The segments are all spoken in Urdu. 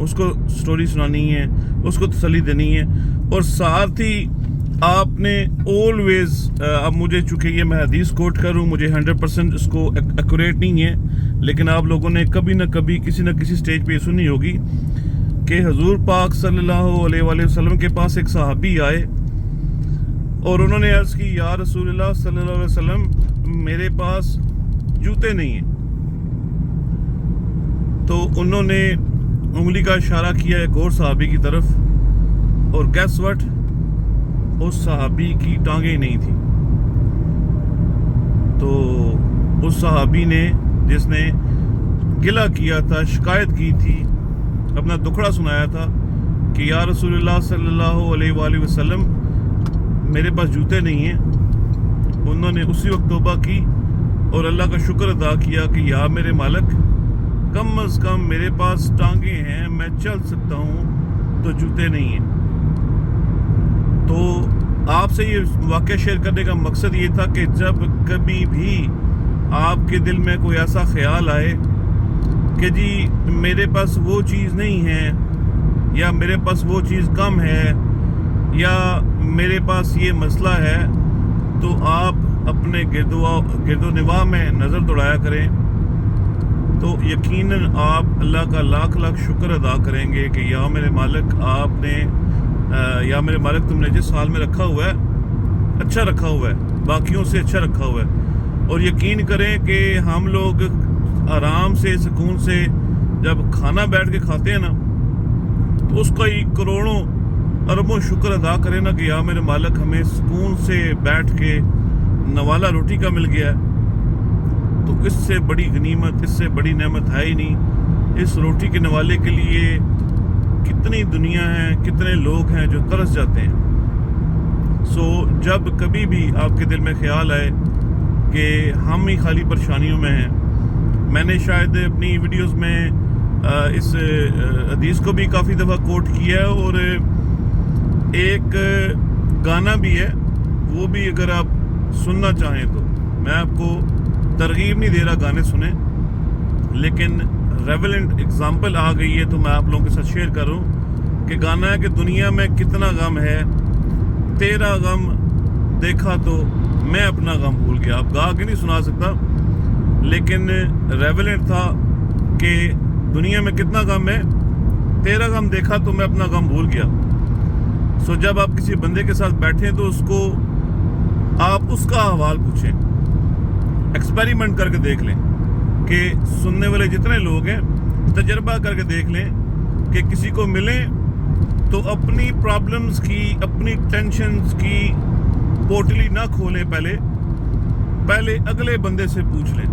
اس کو سٹوری سنانی ہے, اس کو تسلی دینی ہے. اور ساتھ ہی آپ نے آلویز, اب مجھے چونکہ یہ میں حدیث کوٹ کروں, مجھے 100% اس کو ایکوریٹ نہیں ہے, لیکن آپ لوگوں نے کبھی نہ کبھی کسی نہ کسی سٹیج پہ یہ سنی ہوگی کہ حضور پاک صلی اللہ علیہ وآلہ وسلم کے پاس ایک صحابی آئے اور انہوں نے عرض کی, یا رسول اللہ صلی اللہ علیہ وسلم میرے پاس جوتے نہیں ہیں. تو انہوں نے انگلی کا اشارہ کیا ایک اور صحابی کی طرف, اور گیس وٹ, اس صحابی کی ٹانگیں نہیں تھیں. تو اس صحابی نے, جس نے گلہ کیا تھا, شکایت کی تھی, اپنا دکھڑا سنایا تھا کہ یا رسول اللہ صلی اللہ علیہ وآلہ وسلم میرے پاس جوتے نہیں ہیں, انہوں نے اسی وقت توبہ کی اور اللہ کا شکر ادا کیا کہ یا میرے مالک, کم از کم میرے پاس ٹانگیں ہیں, میں چل سکتا ہوں, تو جوتے نہیں ہیں. تو آپ سے یہ واقعہ شیئر کرنے کا مقصد یہ تھا کہ جب کبھی بھی آپ کے دل میں کوئی ایسا خیال آئے کہ جی میرے پاس وہ چیز نہیں ہے, یا میرے پاس وہ چیز کم ہے, یا میرے پاس یہ مسئلہ ہے, تو آپ اپنے گرد و نواح میں نظر دوڑایا کریں. تو یقیناً آپ اللہ کا لاکھ لاکھ شکر ادا کریں گے کہ یا میرے مالک, آپ نے یا میرے مالک تم نے جس حال میں رکھا ہوا ہے اچھا رکھا ہوا ہے, باقیوں سے اچھا رکھا ہوا ہے. اور یقین کریں کہ ہم لوگ آرام سے, سکون سے جب کھانا بیٹھ کے کھاتے ہیں نا, تو اس کا ہی کروڑوں اربوں شکر ادا کریں نا کہ یا میرے مالک ہمیں سکون سے بیٹھ کے نوالا روٹی کا مل گیا ہے. تو اس سے بڑی غنیمت, اس سے بڑی نعمت ہے ہی نہیں. اس روٹی کے نوالے کے لیے کتنی دنیا ہیں, کتنے لوگ ہیں جو ترس جاتے ہیں. سو جب کبھی بھی آپ کے دل میں خیال آئے کہ ہم ہی خالی پریشانیوں میں ہیں, میں نے شاید اپنی ویڈیوز میں اس حدیث کو بھی کافی دفعہ کوٹ کیا ہے, اور ایک گانا بھی ہے, وہ بھی اگر آپ سننا چاہیں تو. میں آپ کو ترغیب نہیں دے رہا گانے سنیں, لیکن ریلیونٹ اگزامپل آ گئی ہے تو میں آپ لوگوں کے ساتھ شیئر کروں کہ گانا ہے کہ دنیا میں کتنا غم ہے, تیرا غم دیکھا تو میں اپنا غم بھول گیا. آپ گا کے نہیں سنا سکتا, لیکن ریلیونٹ تھا کہ دنیا میں کتنا غم ہے, تیرا غم دیکھا تو میں اپنا غم بھول گیا. سو جب آپ کسی بندے کے ساتھ بیٹھیں تو اس کو آپ اس کا احوال پوچھیں, ایکسپیریمنٹ کر کے دیکھ لیں کہ سننے والے جتنے لوگ ہیں تجربہ کر کے دیکھ لیں کہ کسی کو ملیں تو اپنی پرابلمز کی, اپنی ٹینشنز کی پوٹلی نہ کھولیں, پہلے اگلے بندے سے پوچھ لیں,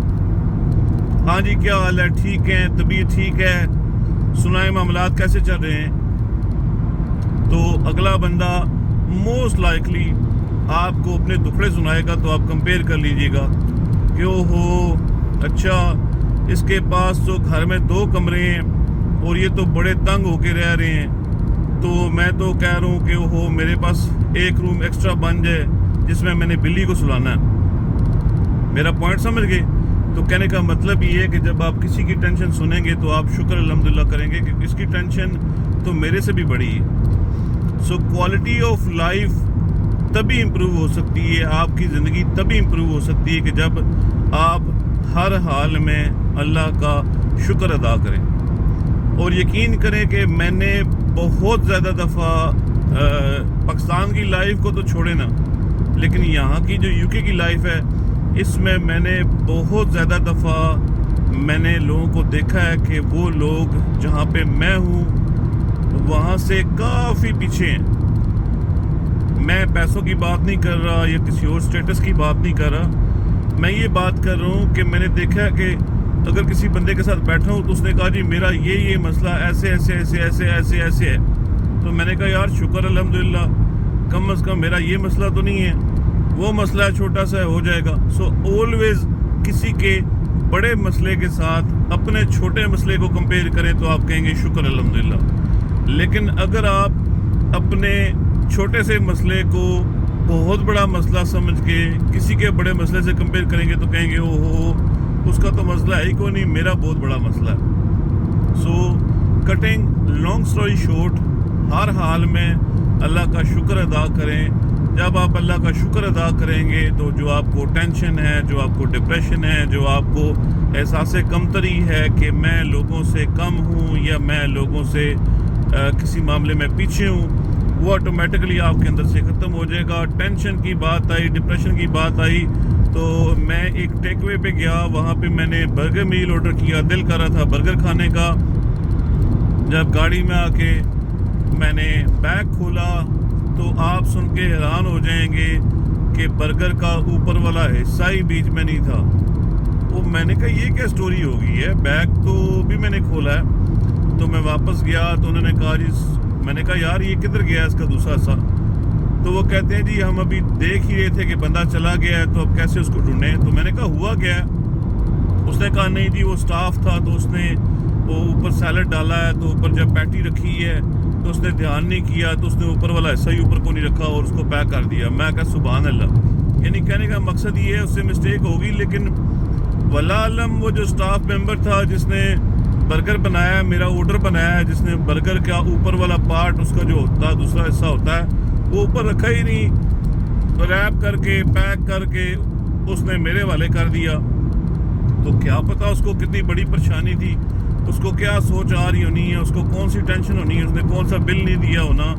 ہاں جی کیا حال ہے, ٹھیک ہے, طبیعت ٹھیک ہے, سنائیں معاملات کیسے چل رہے ہیں. تو اگلا بندہ موسٹ لائکلی آپ کو اپنے دکھڑے سنائے گا, تو آپ کمپیئر کر لیجئے گا کہ او ہو اچھا اس کے پاس تو گھر میں 2 کمرے ہیں اور یہ تو بڑے تنگ ہو کے رہ رہے ہیں, تو میں تو کہہ رہا ہوں کہ او ہو میرے پاس 1 روم ایکسٹرا بن جائے جس میں نے بلی کو سلانا ہے. میرا پوائنٹ سمجھ گئے؟ تو کہنے کا مطلب یہ ہے کہ جب آپ کسی کی ٹینشن سنیں گے تو آپ شکر الحمدللہ کریں گے کہ اس کی ٹینشن تو میرے سے بھی بڑی ہے. سو کوالٹی آف لائف تبھی امپروو ہو سکتی ہے, آپ کی زندگی تبھی امپروو ہو سکتی ہے کہ جب آپ ہر حال میں اللہ کا شکر ادا کریں. اور یقین کریں کہ میں نے بہت زیادہ دفعہ پاکستان کی لائف کو تو چھوڑے نا, لیکن یہاں کی جو یو کے کی لائف ہے اس میں نے بہت زیادہ دفعہ میں نے لوگوں کو دیکھا ہے کہ وہ لوگ جہاں پہ میں ہوں وہاں سے کافی پیچھے ہیں. میں پیسوں کی بات نہیں کر رہا یا کسی اور سٹیٹس کی بات نہیں کر رہا, میں یہ بات کر رہا ہوں کہ میں نے دیکھا کہ اگر کسی بندے کے ساتھ بیٹھا ہوں تو اس نے کہا جی میرا یہ مسئلہ ایسے ایسے ایسے ایسے ایسے ایسے ہے, تو میں نے کہا یار شکر الحمدللہ کم از کم میرا یہ مسئلہ تو نہیں ہے, وہ مسئلہ چھوٹا سا ہو جائے گا. سو آلویز کسی کے بڑے مسئلے کے ساتھ اپنے چھوٹے مسئلے کو کمپیئر کریں تو آپ کہیں گے شکر الحمدللہ. لیکن اگر آپ اپنے چھوٹے سے مسئلے کو بہت بڑا مسئلہ سمجھ کے کسی کے بڑے مسئلے سے کمپیئر کریں گے تو کہیں گے او ہو اس کا تو مسئلہ ہے ہی کوئی نہیں, میرا بہت بڑا مسئلہ ہے. سو کٹنگ لانگ سٹوری شارٹ، ہر حال میں اللہ کا شکر ادا کریں. جب آپ اللہ کا شکر ادا کریں گے تو جو آپ کو ٹینشن ہے، جو آپ کو ڈپریشن ہے، جو آپ کو احساس کمتری ہے کہ میں لوگوں سے کم ہوں یا میں لوگوں سے کسی معاملے میں پیچھے ہوں، وہ آٹومیٹکلی آپ کے اندر سے ختم ہو جائے گا. ٹینشن کی بات آئی، ڈپریشن کی بات آئی تو میں ایک ٹیک وے پہ گیا، وہاں پہ میں نے برگر میل آرڈر کیا. دل کر رہا تھا برگر کھانے کا. جب گاڑی میں آ کے میں نے بیگ کھولا تو آپ سن کے حیران ہو جائیں گے کہ برگر کا اوپر والا حصہ ہی بیچ میں نہیں تھا. وہ میں نے کہا یہ کیا سٹوری ہو گئی ہے، بیگ تو بھی میں نے کھولا ہے. تو میں واپس گیا تو انہوں نے کہا جی، میں نے کہا یار یہ کدھر گیا اس کا دوسرا حصہ؟ تو وہ کہتے ہیں جی ہم ابھی دیکھ ہی رہے تھے کہ بندہ چلا گیا ہے تو اب کیسے اس کو ڈھونڈیں. تو میں نے کہا ہوا گیا ہے؟ اس نے کہا نہیں جی وہ سٹاف تھا تو اس نے وہ اوپر سیلڈ ڈالا ہے تو اوپر جب پیٹی رکھی ہے تو اس نے دھیان نہیں کیا تو اس نے اوپر والا حصہ ہی اوپر کو نہیں رکھا اور اس کو پیک کر دیا. میں کہا سبحان اللہ. یعنی کہنے کا مقصد یہ ہے اس سے مسٹیک ہوگی، لیکن واللہ علم وہ جو سٹاف ممبر تھا جس نے برگر بنایا ہے، میرا آرڈر بنایا ہے، جس نے برگر کا اوپر والا پارٹ اس کا جو ہوتا ہے دوسرا حصہ ہوتا ہے وہ اوپر رکھا ہی نہیں، ریپ کر کے پیک کر کے اس نے میرے والے کر دیا. تو کیا پتا اس کو کتنی بڑی پریشانی تھی، اس کو کیا سوچ آ رہی ہونی ہے، اس کو کون سی ٹینشن ہونی ہے، اس نے کون سا بل نہیں دیا ہونا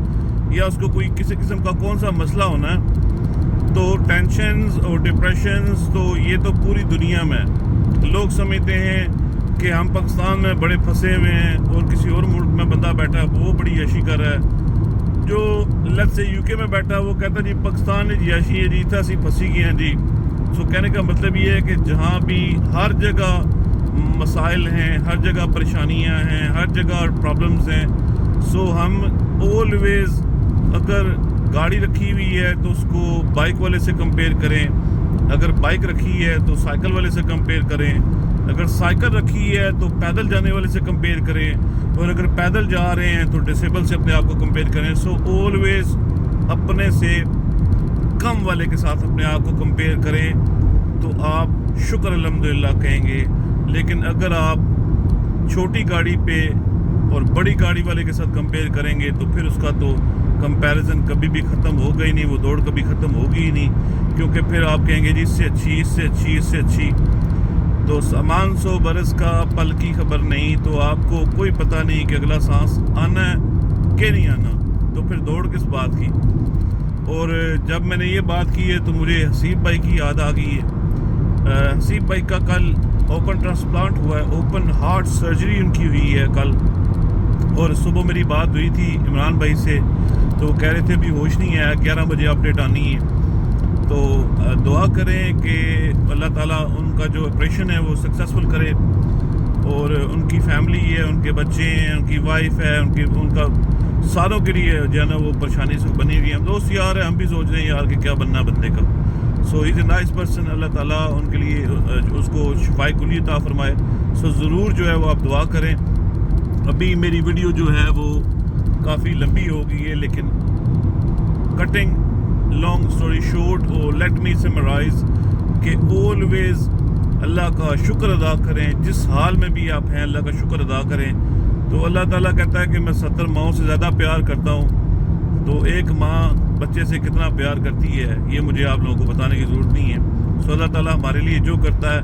یا اس کو کوئی کسی قسم کا کون سا مسئلہ ہونا ہے. تو ٹینشنز اور ڈپریشنز تو یہ تو پوری دنیا میں. لوگ سمجھتے ہیں کہ ہم پاکستان میں بڑے پھنسے ہوئے ہیں اور کسی اور ملک میں بندہ بیٹھا ہے وہ بڑی عیاشی کر رہا ہے. جو لیٹس سے یو کے میں بیٹھا ہے وہ کہتا ہے جی پاکستان میں عیاشی ہے جی، اتنا سی پھنسی گئے ہیں جی. سو کہنے کا مطلب یہ ہے کہ جہاں بھی ہر جگہ مسائل ہیں، ہر جگہ پریشانیاں ہیں، ہر جگہ پرابلمز ہیں. سو ہم آلویز اگر گاڑی رکھی ہوئی ہے تو اس کو بائک والے سے کمپیئر کریں، اگر بائک رکھی ہے تو سائیکل والے سے کمپیئر کریں، اگر سائیکل رکھی ہے تو پیدل جانے والے سے کمپیئر کریں، اور اگر پیدل جا رہے ہیں تو ڈسیبل سے اپنے آپ کو کمپیئر کریں. سو آلویز اپنے سے کم والے کے ساتھ اپنے آپ کو کمپیئر کریں تو آپ شکر الحمدللہ کہیں گے. لیکن اگر آپ چھوٹی گاڑی پہ اور بڑی گاڑی والے کے ساتھ کمپیئر کریں گے تو پھر اس کا تو کمپیریزن کبھی بھی ختم ہوگا ہی نہیں، وہ دوڑ کبھی ختم ہوگی ہی نہیں، کیونکہ پھر آپ کہیں گے جی اس سے اچھی، اس سے اچھی، اس سے اچھی. تو سامان 100 برس کا پل کی خبر نہیں، تو آپ کو کوئی پتہ نہیں کہ اگلا سانس آنا ہے کہ نہیں آنا، تو پھر دوڑ کس بات کی. اور جب میں نے یہ بات کی ہے تو مجھے حسیب بھائی کی یاد آ گئی ہے. حسیب بھائی کا کل اوپن ٹرانسپلانٹ ہوا ہے، اوپن ہارٹ سرجری ان کی ہوئی ہے کل. اور صبح میری بات ہوئی تھی عمران بھائی سے تو وہ کہہ رہے تھے ابھی ہوش نہیں ہے، 11 بجے اپڈیٹ آنی ہے. تو دعا کریں کہ اللہ تعالیٰ ان کا جو آپریشن ہے وہ سکسیسفل کرے، اور ان کی فیملی ہے، ان کے بچے ہیں، ان کی وائف ہے، ان کا ساروں کے لیے جو ہے نا وہ پریشانی سے بنی ہوئی ہے. ہم دوست یار ہیں، ہم بھی سوچ رہے ہیں یار کہ کیا بننا بندے کا. سو از اے نائس پرسن، اللہ تعالیٰ ان کے لیے اس کو شفائے کلی عطا فرمائے. سو ضرور جو ہے وہ آپ دعا کریں. ابھی میری ویڈیو جو ہے وہ کافی لمبی ہو گئی ہے، لیکن کٹنگ لانگ سٹوری شارٹ، اور لیٹ می سمرائز کہ آلویز اللہ کا شکر ادا کریں. جس حال میں بھی آپ ہیں اللہ کا شکر ادا کریں. تو اللہ تعالیٰ کہتا ہے کہ میں 70 ماؤں سے زیادہ پیار کرتا ہوں. تو ایک ماں بچے سے کتنا پیار کرتی ہے یہ مجھے آپ لوگوں کو بتانے کی ضرورت نہیں ہے. سو اللہ تعالیٰ ہمارے لیے جو کرتا ہے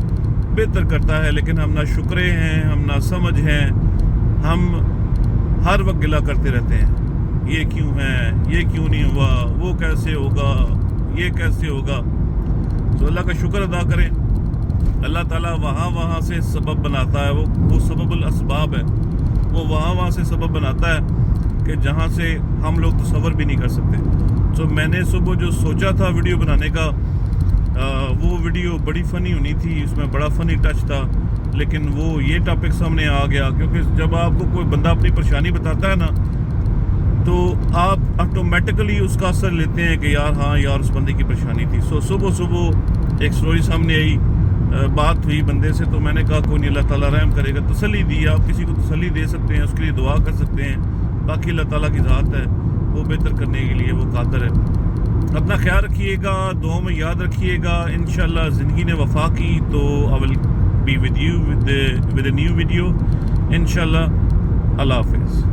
بہتر کرتا ہے، لیکن ہم نہ شکرے ہیں، ہم نہ سمجھ ہیں، ہم ہر وقت گلہ کرتے رہتے ہیں. یہ کیوں ہے، یہ کیوں نہیں ہوا، وہ کیسے ہوگا، یہ کیسے ہوگا. تو اللہ کا شکر ادا کریں. اللہ تعالیٰ وہاں سے سبب بناتا ہے، وہ سبب الاسباب ہے. وہ وہاں سے سبب بناتا ہے کہ جہاں سے ہم لوگ تصور بھی نہیں کر سکتے. تو میں نے صبح جو سوچا تھا ویڈیو بنانے کا، وہ ویڈیو بڑی فنی ہونی تھی، اس میں بڑا فنی ٹچ تھا، لیکن وہ یہ ٹاپک سامنے آ گیا. کیونکہ جب آپ کو کوئی بندہ اپنی پریشانی بتاتا ہے نا تو آپ آٹومیٹکلی اس کا اثر لیتے ہیں کہ یار ہاں یار اس بندے کی پریشانی تھی. سو صبح ایک سٹوری سامنے آئی، بات ہوئی بندے سے، تو میں نے کہا کوئی نہیں، اللہ تعالیٰ رحم کرے گا. تسلی دی. آپ کسی کو تسلی دے سکتے ہیں، اس کے لیے دعا کر سکتے ہیں. باقی اللہ تعالیٰ کی ذات ہے، وہ بہتر کرنے کے لیے وہ قادر ہے. اپنا خیال رکھیے گا، دعاؤں میں یاد رکھیے گا. انشاءاللہ زندگی نے وفا کی تو I will be with you with a new video انشاءاللہ. اللہ حافظ.